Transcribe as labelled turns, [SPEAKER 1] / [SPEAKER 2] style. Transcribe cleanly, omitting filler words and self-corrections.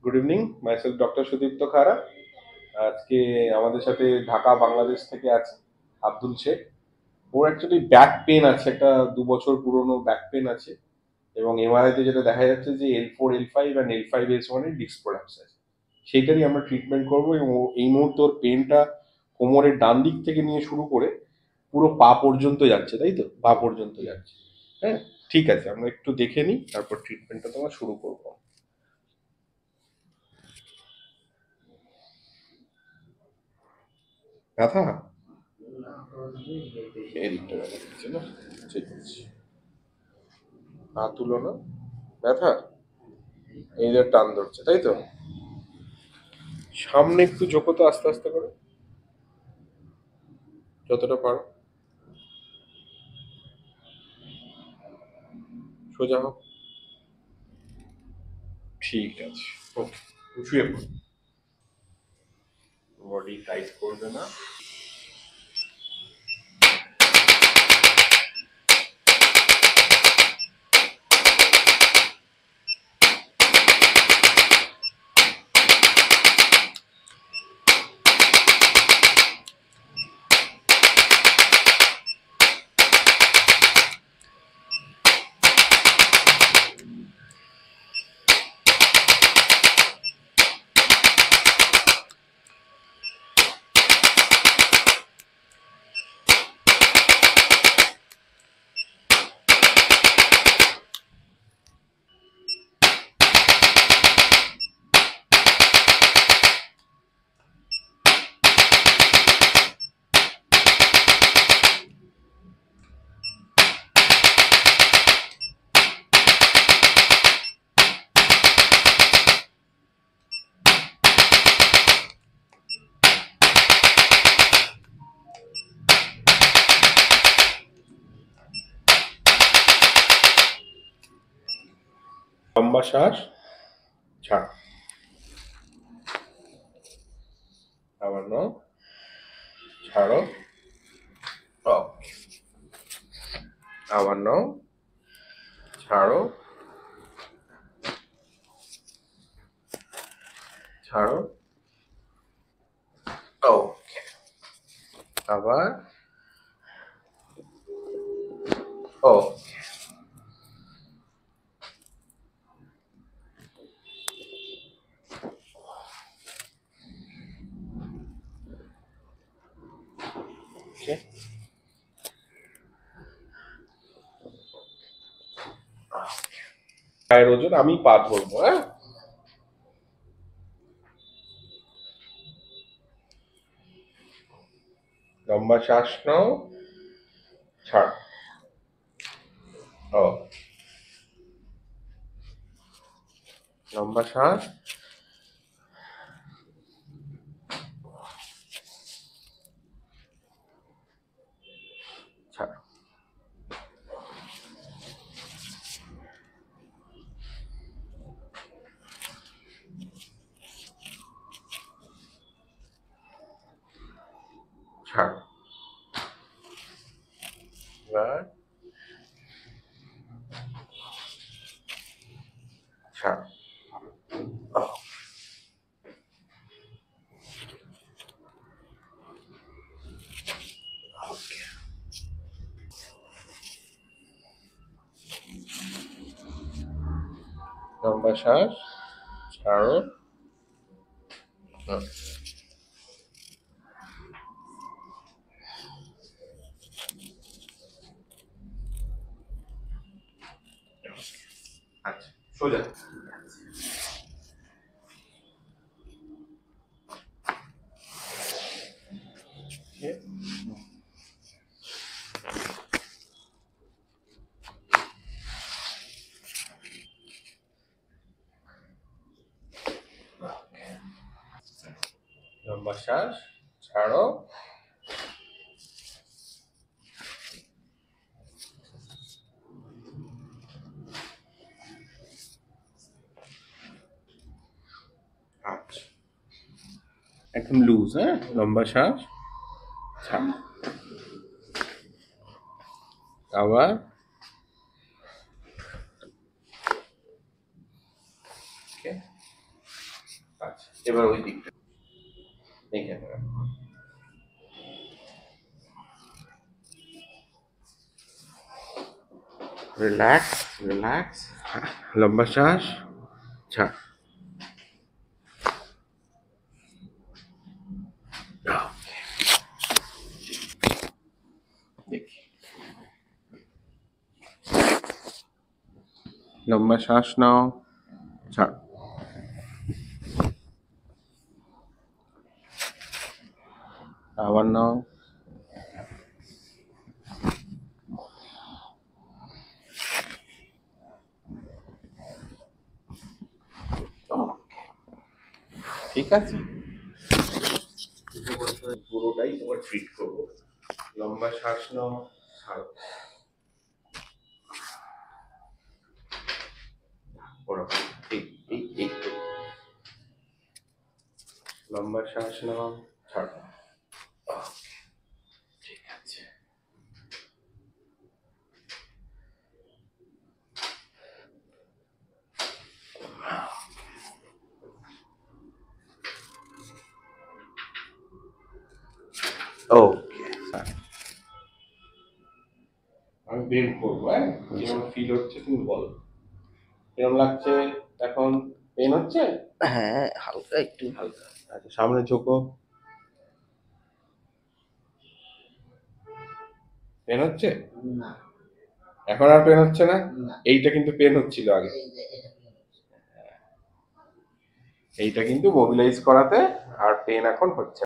[SPEAKER 1] Good evening, myself doctor Sudipta খাড়া। আজকে আমাদের সাথে ঢাকা বাংলাদেশ থেকে আছে আব্দুল শেখ। ওর অ্যাকচুয়ালি ব্যাক পেন আছে, একটা 2 বছর পুরনো ব্যাক পেন আছে, এবং এমআরআইতে যেটা দেখা যাচ্ছে যে L4 L5 অ্যান্ড L5S1 এর ডিস্ক প্রলাপস আছে। সেইটারই আমরা ট্রিটমেন্ট করবো, এবং এই মুহূর্তে ওর পেনটা কোমরের ডান দিক থেকে নিয়ে শুরু করে পুরো পা পর্যন্ত যাচ্ছে, তাই তো? পা পর্যন্ত যাচ্ছে। হ্যাঁ, ঠিক আছে, আমরা একটু দেখে নিই, তারপর ট্রিটমেন্টটা তোমার শুরু করবো। ব্যথা এদিকটা ব্যথা দিচ্ছে না? ঠিক আছে, পা তুলো না। ব্যথা এই যে টান ধরছে, তাই তো? সামনে একটু ঝোঁকো তো, আস্তে আস্তে করে, যতটা পারো। সোজা হোক। ঠিক আছে, ওকে। শুয়ে পড়ো, বডি টাইট করবে না। লম্বা শ্বাস, ছাড়। আবার নাও, ছাড়ো। ওকে। আবার নাও, ছাড়ো, ছাড়ো। ওকে। আবার। ওকে। ওকে। পায়ের ওজন আমি পা ধরবো, হ্যাঁ? লম্বা শ্বাস নাও, ছাড়। ও, লম্বা শ্বাস, ছাড়। ছাড়। এবার ছাড়। ও, ওকে। লম্বা শ্বাস, ছাড়ো। হুম, আচ্ছা, সোজা। ওকে। লম্বা শ্বাস, ছাড়ো। আচ্ছা, একদম লুজ, হ্যাঁ? লম্বা শ্বাস, ছাড়ো। আবার। ওকে। আচ্ছা, এবার ওই দিকটা এখানে রাখো। রিল্যাক্স, রিল্যাক্স, লম্বা শ্বাস, ছাড়। দেখি, লম্বা শ্বাস নাও, ছাড়। আবার নাও, ঠিক আছে। পুরোটাই তোমার ট্রিট করবো। লম্বা শ্বাস নাও, ছাড়ো। ওরকম, ঠিক, এই তো। লম্বা শ্বাস নাও, ছাড়ো। ঠিক আছে। ওকে, আমি বের করবো, হ্যাঁ? যেমন ফিল হচ্ছে তুমি বলো। কেমন লাগছে এখন? পেন হচ্ছে?
[SPEAKER 2] হ্যাঁ, হালকা একটু।
[SPEAKER 1] হালকা। আচ্ছা, সামনে ঝোঁকো। পেন হচ্ছে?
[SPEAKER 2] না,
[SPEAKER 1] এখন আর পেন হচ্ছে না?
[SPEAKER 2] না,
[SPEAKER 1] এইটা কিন্তু পেন হচ্ছিল আগে।
[SPEAKER 2] এটা
[SPEAKER 1] এইটা কিন্তু মোবিলাইজ করাতে আর পেন এখন হচ্ছে